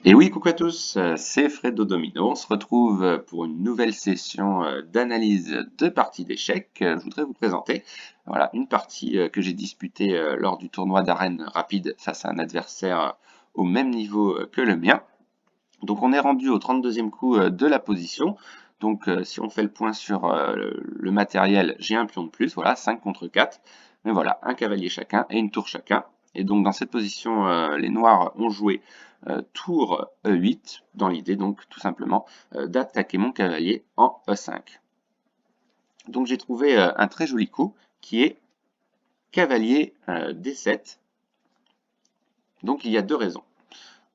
Et oui, coucou à tous, c'est Fredo Domino. On se retrouve pour une nouvelle session d'analyse de parties d'échecs. Je voudrais vous présenter voilà, une partie que j'ai disputée lors du tournoi d'arène rapide face à un adversaire au même niveau que le mien. Donc on est rendu au 32e coup de la position. Donc si on fait le point sur le matériel, j'ai un pion de plus, voilà, 5 contre 4. Mais voilà, un cavalier chacun et une tour chacun. Et donc dans cette position, les noirs ont joué tour E8, dans l'idée donc tout simplement d'attaquer mon cavalier en E5. Donc j'ai trouvé un très joli coup qui est cavalier D7. Donc il y a deux raisons.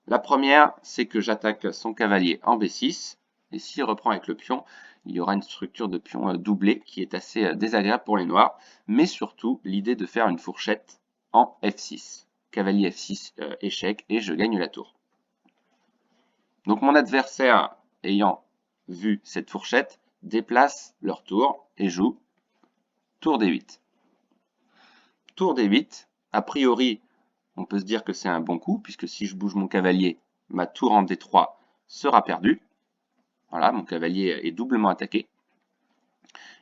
La première, c'est que j'attaque son cavalier en B6, et s'il reprend avec le pion, il y aura une structure de pion doublée qui est assez désagréable pour les noirs, mais surtout l'idée de faire une fourchette en F6. Cavalier F6, échec, et je gagne la tour. Donc mon adversaire, ayant vu cette fourchette, déplace leur tour et joue tour D8. Tour D8, a priori, on peut se dire que c'est un bon coup, puisque si je bouge mon cavalier, ma tour en D3 sera perdue. Voilà, mon cavalier est doublement attaqué.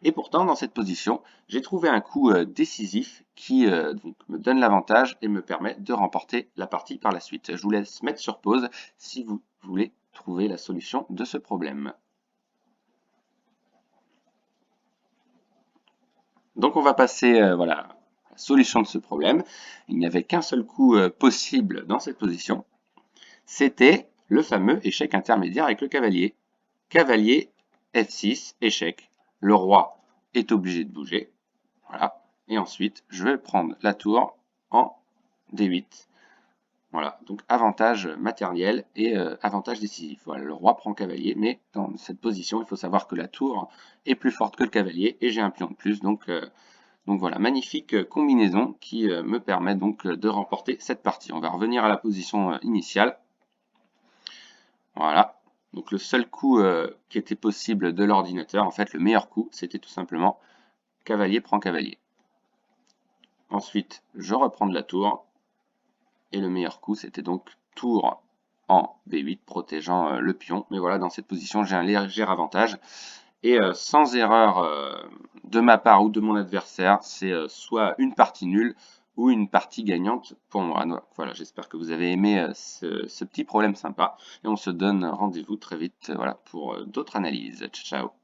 Et pourtant, dans cette position, j'ai trouvé un coup décisif qui donc, me donne l'avantage et me permet de remporter la partie par la suite. Je vous laisse mettre sur pause si vous voulez trouver la solution de ce problème. Donc on va passer voilà, à la solution de ce problème. Il n'y avait qu'un seul coup possible dans cette position. C'était le fameux échec intermédiaire avec le cavalier. Cavalier F6, échec. Le roi est obligé de bouger. Voilà. Et ensuite, je vais prendre la tour en D8. Voilà. Donc avantage matériel et avantage décisif. Voilà. Le roi prend cavalier, mais dans cette position, il faut savoir que la tour est plus forte que le cavalier et j'ai un pion de plus. Donc voilà, magnifique combinaison qui me permet donc de remporter cette partie. On va revenir à la position initiale. Voilà. Donc le seul coup qui était possible de l'ordinateur, en fait le meilleur coup, c'était tout simplement cavalier prend cavalier. Ensuite, je reprends de la tour. Et le meilleur coup, c'était donc tour en B8, protégeant le pion. Mais voilà, dans cette position, j'ai un léger avantage. Et sans erreur de ma part ou de mon adversaire, c'est soit une partie nulle ou une partie gagnante pour moi. Donc, voilà, j'espère que vous avez aimé ce petit problème sympa. Et on se donne rendez-vous très vite voilà, pour d'autres analyses. Ciao, ciao.